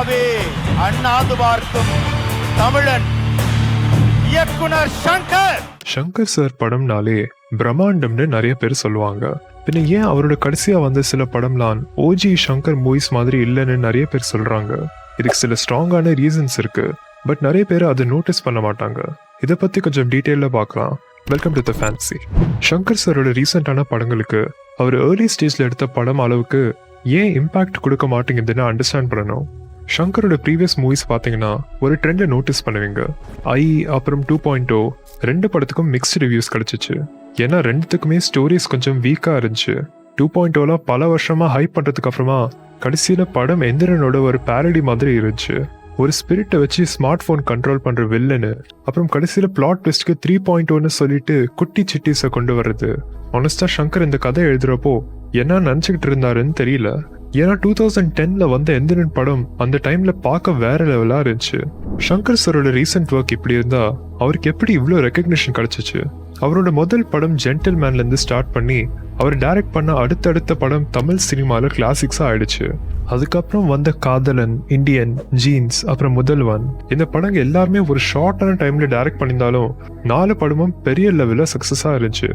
சினிமாவே அண்ணாந்து பார்க்கும் தமிழன் இயக்குனர் ஷங்கர். ஷங்கர் சார் படம்னாலே பிரம்மாண்டம்னு நிறைய பேர் சொல்லுவாங்க. பின்ன ஏன் அவரோட கடைசியா வந்த சில படம்லாம் ஓஜி ஷங்கர் மூவிஸ் மாதிரி இல்லைன்னு நிறைய பேர் சொல்றாங்க. இதுக்கு சில ஸ்ட்ராங்கான ரீசன்ஸ் இருக்கு. பட் நிறைய பேர் அதை நோட்டீஸ் பண்ண மாட்டாங்க. இதை பத்தி கொஞ்சம் டீட்டெயில பார்க்கலாம். Welcome to the fancy. Shankar சாரோட ரீசெண்டான படங்களுக்கு அவர் ஏர்லி ஸ்டேஜ்ல எடுத்த படம் அளவுக்கு ஏன் இம்பாக்ட் கொடுக்க மாட்டேங்குதுன்னு அண்டர்ஸ்டாண்ட் பண்ணணும். ஷங்கரோட ப்ரீவியஸ் மூவிஸ் பார்த்தீங்கன்னா ஒரு ட்ரெண்டை நோட்டீஸ் பண்ணுவீங்க. அப்புறம் 2.0 ரெண்டு படத்துக்கும் மிக்ஸ்டு ரிவ்யூஸ் கிடைச்சிச்சு. ஏன்னா ரெண்டுத்துக்குமே ஸ்டோரிஸ் கொஞ்சம் வீக்காக இருந்துச்சு. 2.0 பல வருஷமா ஹைப் பண்ணுறதுக்கு அப்புறமா கடைசியில் படம் எந்திரனோட ஒரு பேரடி மாதிரி இருந்துச்சு. ஒரு ஸ்பிரிட்டை வச்சு ஸ்மார்ட் ஃபோன் கண்ட்ரோல் பண்ணுற வில்லனு, அப்புறம் கடைசியில் பிளாட் ட்விஸ்ட்க்கு 3.0ன்னு சொல்லிட்டு குட்டி சிட்டிஸை கொண்டு வர்றது. ஆனஸ்டா ஷங்கர் இந்த கதை எழுதுறப்போ என்ன நினச்சிக்கிட்டு இருந்தாருன்னு தெரியல. ஏன்னா 2010ல் வந்த எந்திரன் படம் அந்த டைம்ல பார்க்க வேற லெவலா இருந்துச்சு. ஷங்கர் சாரோட ரீசெண்ட் ஒர்க் இப்படி இருந்தா அவருக்கு எப்படி இவ்வளோ ரெக்கக்னிஷன் கிடைச்சிச்சு? அவரோட முதல் படம் ஜென்டில்மேன்ல இருந்து ஸ்டார்ட் பண்ணி அவர் டைரக்ட் பண்ண அடுத்தடுத்த படம் தமிழ் சினிமால கிளாசிக்ஸா ஆயிடுச்சு. அதுக்கப்புறம் வந்த காதலன், இந்தியன், ஜீன்ஸ், அப்புறம் முதல்வன், இந்த படங்க எல்லாருமே ஒரு ஷார்ட்டான டைம்ல டைரக்ட் பண்ணியிருந்தாலும் 4 படமும் பெரிய லெவலில் சக்சஸா இருந்துச்சு.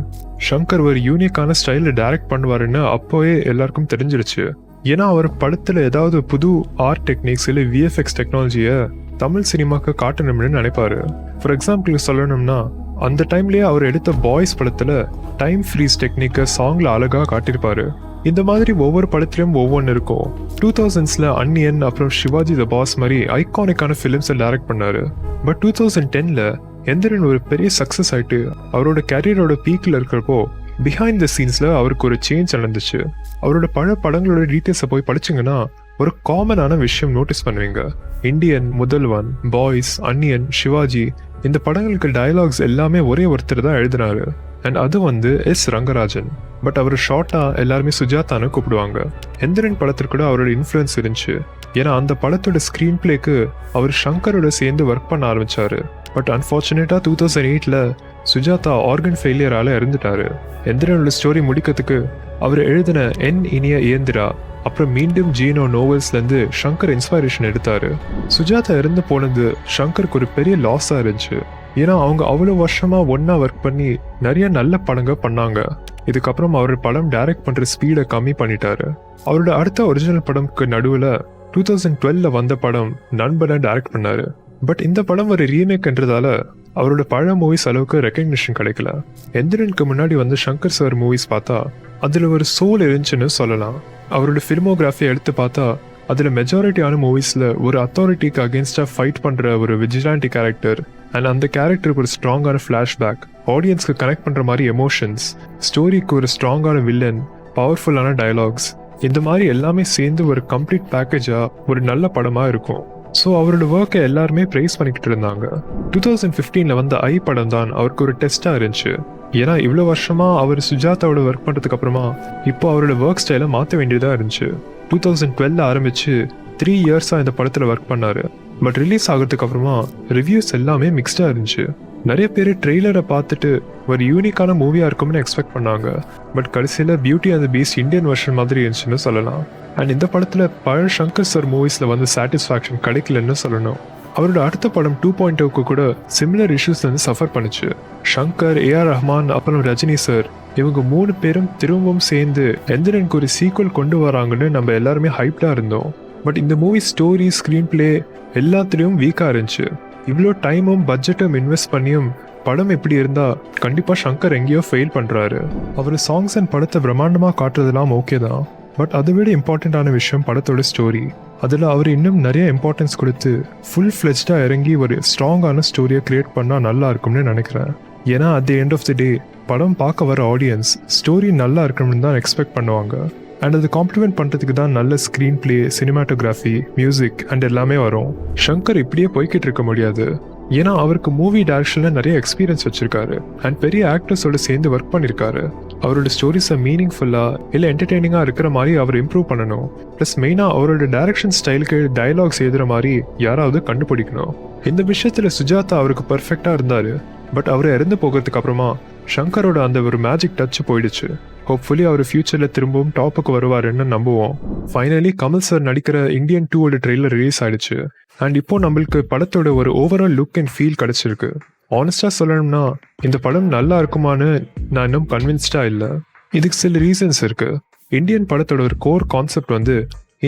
ஷங்கர் ஒரு யூனிக்கான ஸ்டைல டைரக்ட் பண்ணுவாருன்னு அப்போவே எல்லாருக்கும் தெரிஞ்சிருச்சு. ஏன்னா அவர் படத்துல ஏதாவது புது ஆர்ட் டெக்னிக்ஸ் இல்லை விஎஃப்எக்ஸ் டெக்னாலஜியை தமிழ் சினிமாக்கு காட்டணும்னு நினைப்பாரு. ஃபார் எக்ஸாம்பிள் சொல்லணும்னா அந்த டைம்லயே அவர் எடுத்த பாய்ஸ் படத்துல டைம் ஃப்ரீஸ் டெக்னிக்கை சாங்ல அழகா காட்டியிருப்பாரு. இந்த மாதிரி ஒவ்வொரு படத்திலும் ஒவ்வொன்று இருக்கும். 2000ஸ்ல அன்னியன், அப்புறம் சிவாஜி த பாஸ் மாதிரி ஐகானிக்கான ஃபிலிம்ஸை டைரக்ட் பண்ணாரு. பட் 2010ல எந்திரன் ஒரு பெரிய சக்சஸ் ஆயிட்டு அவரோட கேரியரோட பீக்ல இருக்கிறப்போ பிஹைண்ட் த சீன்ஸ்ல அவருக்கு ஒரு சேஞ்ச் நடந்துச்சு. அவரோட பல படங்களோட டீட்டெயில்ஸை போய் படிச்சிங்கன்னா ஒரு காமனான விஷயம் நோட்டீஸ் பண்ணுவீங்க. இந்தியன், முதல்வன், பாய்ஸ், அன்னியன், சிவாஜி, இந்த படங்களுக்கு டயலாக்ஸ் எல்லாமே ஒரே ஒருத்தர் தான் எழுதினாரு. அண்ட் அது வந்து எஸ் ரங்கராஜன். பட் அவர் ஷார்ட்டா எல்லாருமே சுஜாதான்னு கூப்பிடுவாங்க. எந்திரன் படத்திற்கு கூட அவரோட இன்ஃப்ளூயன்ஸ் இருந்துச்சு. ஏன்னா அந்த படத்தோட ஸ்க்ரீன் பிளேக்கு அவர் ஷங்கரோட சேர்ந்து ஒர்க் பண்ண ஆரம்பிச்சாரு. பட் அன்ஃபார்ச்சுனேட்டா 2008ல சுஜாதா ஆர்கன் ஃபெயிலியரால இறந்துட்டாரு. எந்திரனோட ஸ்டோரி முடிக்கிறதுக்கு அவர் எழுதின என் இனிய இயந்திரா, அப்புறம் மீண்டும் ஜீனோ நோவல்ஸ்லேருந்து ஷங்கர் இன்ஸ்பைரேஷன் எடுத்தாரு. சுஜாதா இறந்து போனது ஷங்கருக்கு ஒரு பெரிய லாஸாக இருந்துச்சு. ஏன்னா அவங்க அவ்வளோ வருஷமா ஒன்னா ஒர்க் பண்ணி நிறைய நல்ல படங்க பண்ணாங்க. இதுக்கப்புறம் அவர் படம் டைரக்ட் பண்ற ஸ்பீடை கம்மி பண்ணிட்டாரு. அவரோட அடுத்த ஒரிஜினல் படம்க்கு நடுவில் 2012ல வந்த படம் நண்பனை டைரக்ட் பண்ணாரு. பட் இந்த படம் ஒரு ரீமேக்ன்றதால அவரோட பழைய மூவிஸ் அளவுக்கு ரெக்கக்னிஷன் கிடைக்கல. எந்திரனுக்கு முன்னாடி வந்து ஷங்கர் சார் மூவிஸ் பார்த்தா அதுல ஒரு சோல் இருந்துச்சுன்னு சொல்லலாம். அவரோட ஃபில்மோகிராஃபி எடுத்து பார்த்தா அதுல மெஜாரிட்டியான மூவிஸ்ல ஒரு அத்தாரிட்டிக்கு அகேன்ஸ்டா ஃபைட் பண்ற ஒரு விஜிலாண்டி கேரக்டர், அண்ட் அந்த கேரக்டருக்கு ஒரு ஸ்ட்ராங்கான ஃபிளாஷ்பேக், ஆடியன்ஸ்க்கு கனெக்ட் பண்ற மாதிரி எமோஷன்ஸ், ஸ்டோரிக்கு ஒரு ஸ்ட்ராங்கான வில்லன், பவர்ஃபுல்லான டயலாக்ஸ், இந்த மாதிரி எல்லாமே சேர்ந்து ஒரு கம்ப்ளீட் பேக்கேஜா ஒரு நல்ல படமா இருக்கும். ஸோ அவரோட ஒர்க்கை எல்லாருமே ப்ரைஸ் பண்ணிக்கிட்டு இருந்தாங்க. 2015ல வந்த படம் தான் அவருக்கு ஒரு டெஸ்டா இருந்துச்சு. ஏன்னா இவ்வளோ வருஷமா அவர் சுஜாதாவோட ஒர்க் பண்ணுறதுக்கு அப்புறமா இப்போ அவரோட ஒர்க் ஸ்டைலை மாற்ற வேண்டியதாக இருந்துச்சு. 2012ல ஆரம்பிச்சு 3 இயர்ஸாக இந்த படத்தில் ஒர்க் பண்ணாரு. பட் ரிலீஸ் ஆகிறதுக்கு அப்புறமா ரிவ்யூஸ் எல்லாமே மிக்ஸ்டாக இருந்துச்சு. நிறைய பேர் ட்ரெய்லரை பார்த்துட்டு ஒரு யூனிக்கான மூவியாக இருக்கும்னு எக்ஸ்பெக்ட் பண்ணாங்க. பட் கடைசியில் beauty and the Beast Indian version மாதிரி இருந்துச்சுன்னு சொல்லலாம். அண்ட் இந்த படத்தில் பழைய ஷங்கர் சார் மூவிஸில் வந்து சாட்டிஸ்ஃபேக்ஷன் கிடைக்கலன்னு சொல்லணும். அவரோட அடுத்த படம் 2.0க்கு கூட சிமிலர் இஷ்யூஸ் வந்து சஃபர் பண்ணுச்சு. ஷங்கர், ஏஆர் ரஹ்மான், அப்புறம் ரஜினி சார், இவங்க 3 பேரும் திரும்பவும் சேர்ந்து எந்திரனுக்கு ஒரு சீக்வல் கொண்டு வராங்கன்னு நம்ம எல்லாருமே ஹைப்டாக இருந்தோம். பட் இந்த மூவி ஸ்டோரி, ஸ்க்ரீன் பிளே எல்லாத்துலேயும் வீக்காக இருந்துச்சு. இவ்வளோ டைமும் பட்ஜெட்டும் இன்வெஸ்ட் பண்ணியும் படம் எப்படி இருந்தா கண்டிப்பாக ஷங்கர் எங்கேயோ ஃபெயில் பண்ணுறாரு. அவர் சாங்ஸ் அண்ட் படத்தை பிரம்மாண்டமாக காட்டுறதுலாம் ஓகே தான். பட் அதை விட இம்பார்ட்டண்ட்டான விஷயம் படத்தோட ஸ்டோரி. அதில் அவர் இன்னும் நிறைய இம்பார்ட்டன்ஸ் கொடுத்து ஃபுல் ஃப்ளெஜ்டாக இறங்கி ஒரு ஸ்ட்ராங்கான ஸ்டோரியை கிரியேட் பண்ணால் நல்லா இருக்கும்னு நினைக்கிறேன். ஏன்னா at the end of the day படம் பார்க்க வர ஆடியன்ஸ் ஸ்டோரி நல்லா இருக்கணும்னு தான் எக்ஸ்பெக்ட் பண்ணுவாங்க. அண்ட் அது காம்ப்ளிமெண்ட் பண்ணுறதுக்கு தான் நல்ல screen play, cinematography, music and எல்லாமே வரும். ஷங்கர் இப்படியே போய்கிட்டு இருக்க முடியாது. ஏன்னா அவருக்கு மூவி டைரக்ஷனில் நிறைய எக்ஸ்பீரியன்ஸ் வச்சிருக்காரு அண்ட் பெரிய ஆக்டர்ஸோட சேர்ந்து ஒர்க் பண்ணியிருக்காரு. அவரோட ஸ்டோரிஸை மீனிங்ஃபுல்லாக இல்லை என்டர்டெய்னிங்காக இருக்கிற மாதிரி அவர் இம்ப்ரூவ் பண்ணணும். ப்ளஸ் மெயினாக அவரோட டைரக்ஷன் ஸ்டைலுக்கு டயலாக்ஸ் எழுதுகிற மாதிரி யாராவது கண்டுபிடிக்கணும். இந்த விஷயத்தில் சுஜாதா அவருக்கு பர்ஃபெக்டாக இருந்தார். பட் அவர் இறந்து போகிறதுக்கு அப்புறமா ஷங்கரோட அந்த ஒரு மேஜிக் டச் போயிடுச்சு. ஹோப்ஃபுல்லி அவர் ஃபியூச்சரில் திரும்பவும் டாப்புக்கு வருவாருன்னு நம்புவோம். ஃபைனலி கமல் சார் நடிக்கிற இந்தியன் 2 ட்ரெய்லர் ரிலீஸ் ஆயிடுச்சு. அண்ட் இப்போ நம்மளுக்கு படத்தோட ஒரு ஓவரால் லுக் அண்ட் ஃபீல் கிடைச்சிருக்கு. ஆனஸ்டாக சொல்லணும்னா இந்த படம் நல்லா இருக்குமான்னு நான் இன்னும் கன்வின்ஸ்டாக இல்லை. இதுக்கு சில ரீசன்ஸ் இருக்கு. இந்தியன் படத்தோட ஒரு கோர் கான்செப்ட் வந்து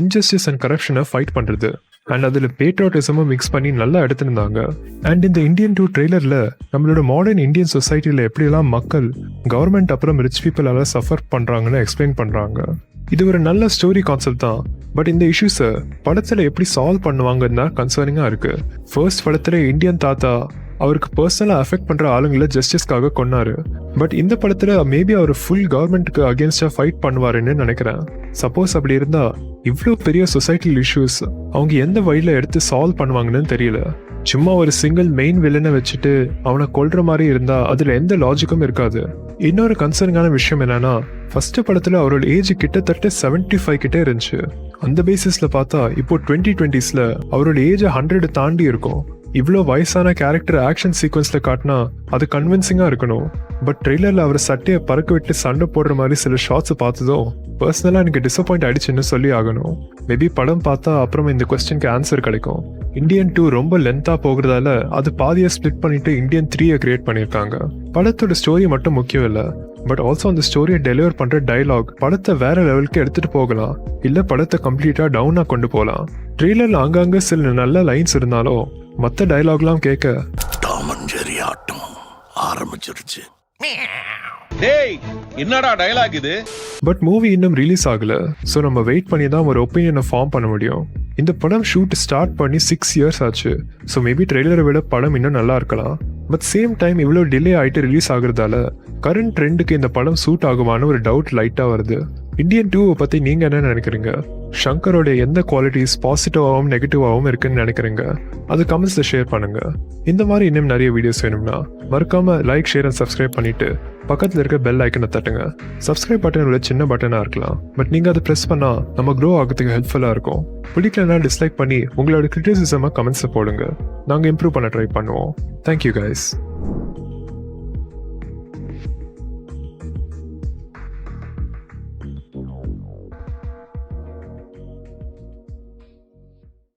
இன்ஜஸ்டிஸ் அண்ட் கரப்ஷனை ஃபைட் பண்ணுறது. அண்ட் அதில் பேட்ரியாட்டிசமும் மிக்ஸ் பண்ணி நல்லா எடுத்திருந்தாங்க. அண்ட் இந்த இந்தியன் 2 ட்ரெய்லரில் நம்மளோட மாடர்ன் இந்தியன் சொசைட்டியில் எப்படியெல்லாம் மக்கள் கவர்மெண்ட் அப்புறம் ரிச் பீப்புளால் சஃபர் பண்ணுறாங்கன்னு எக்ஸ்பிளைன் பண்ணுறாங்க. இது ஒரு நல்ல ஸ்டோரி கான்செப்ட் தான். பட் இந்த இஷ்யூஸை படத்தில் எப்படி சால்வ் பண்ணுவாங்கன்னு தான் கன்சர்னிங்காக இருக்குது. ஃபர்ஸ்ட் படத்தில் இந்தியன் தாத்தா அவருக்கு பர்சனலாக அஃபெக்ட் பண்ணுற ஆளுங்களை ஜஸ்டிஸ்க்காக கொன்னாரு. பட் இந்த படத்தில் மேபி அவர் ஃபுல் கவர்மெண்ட்டுக்கு அகேன்ஸ்டாக ஃபைட் பண்ணுவாருன்னு நினைக்கிறேன். சப்போஸ் அப்படி இருந்தால் இவ்வளோ பெரிய சொசைட்டல் இஷ்யூஸ் அவங்க எந்த வழியில் எடுத்து சால்வ் பண்ணுவாங்கன்னு தெரியல. சும்மா ஒரு சிங்கிள் மெயின் வில்லனை வச்சுட்டு அவனை கொல்ற மாதிரி இருந்தால் அதில் எந்த லாஜிக்கும் இருக்காது. இன்னொரு கன்சர்னிங்கான விஷயம் என்னன்னா, ஃபர்ஸ்ட் படத்தில் அவரோட ஏஜ் கிட்டத்தட்ட 75 கிட்டே இருந்துச்சு. அந்த பேசிஸில் பார்த்தா இப்போ 2020s அவரோட ஏஜ் 100 தாண்டி இருக்கும். இவ்வளோ வயசான கேரக்டர் ஆக்ஷன் சீக்வன்ஸில் காட்டினா அது கன்வின்சிங்காக இருக்கணும். பட் ட்ரெய்லரில் அவர் சட்டையை பறக்க விட்டு சண்டை போடுற மாதிரி சில ஷார்ட்ஸை பார்த்ததும் பர்சனலாக எனக்கு டிசப்பாயிண்ட் ஆயிடுச்சுன்னு சொல்லி ஆகணும். மேபி படம் பார்த்தா அப்புறம் இந்த கொஸ்டினுக்கு ஆன்சர் கிடைக்கும். இந்தியன் 2 ரொம்ப லென்த்தாக போகிறதால அது பாதியை ஸ்பிளிட் பண்ணிட்டு இந்தியன் 3 கிரியேட் பண்ணியிருக்காங்க. படத்தோட ஸ்டோரி மட்டும் முக்கியம் இல்லை, பட் ஆல்சோ அந்த ஸ்டோரியை டெலிவர் பண்ணுற டைலாக் படத்தை வேற லெவலுக்கு எடுத்துகிட்டு போகலாம், இல்லை படத்தை கம்ப்ளீட்டாக டவுனாக கொண்டு போகலாம். ட்ரெய்லரில் அங்கங்கே சில நல்ல லைன்ஸ் இருந்தாலும் மற்ற டைலாக்லாம் கேட்க டாமஞ்சேரி ஆட்டம் ஆரம்பிச்சிருச்சு. டேய் என்னடா டயலாக் இது? பட் மூவி இன்னும் ரிலீஸ் ஆகல. ஸோ நம்ம வெயிட் பண்ணி தான் ஒரு ஒப்பீனியனை ஃபார்ம் பண்ண முடியும். இந்த படம் ஷூட் ஸ்டார்ட் பண்ணி 6 இயர்ஸ் ஆச்சு. ஸோ மேபி ட்ரெய்லரை விட படம் இன்னும் நல்லா இருக்கலாம். பட் சேம் டைம் இவ்வளோ டிலே ஆகிட்டு ரிலீஸ் ஆகுறதால கரண்ட் ட்ரெண்டுக்கு இந்த படம் சூட் ஆகுமான்னு ஒரு டவுட் லைட்டாக வருது. இந்தியன் 2 பற்றி நீங்கள் என்ன நினைக்கிறீங்க? ஷங்கரோட எந்த குவாலிட்டிஸ் பாசிட்டிவாகவும் நெகட்டிவாகவும் இருக்குன்னு நினைக்கிறீங்க? அது கமெண்ட்ஸில் ஷேர் பண்ணுங்க. இந்த மாதிரி இன்னும் நிறைய வீடியோஸ் வேணும்னா மறக்காம லைக், ஷேர் அண்ட் சப்ஸ்கிரைப் பண்ணிட்டு பக்கத்தில் இருக்க பெல் ஐக்கனை தட்டுங்க. சப்ஸ்கிரைப் பட்டன் உள்ள சின்ன பட்டனாக இருக்கலாம், பட் நீங்கள் அதை ப்ரெஸ் பண்ணால் நம்ம க்ரோ ஆகிறதுக்கு ஹெல்ப்ஃபுல்லாக இருக்கும். பிடிக்கலன்னா டிஸ்லைக் பண்ணி உங்களோட கிரிட்டிசிசமாக கமெண்ட்ஸை போடுங்க. நாங்கள் இம்ப்ரூவ் பண்ண ட்ரை பண்ணுவோம். Thank you guys.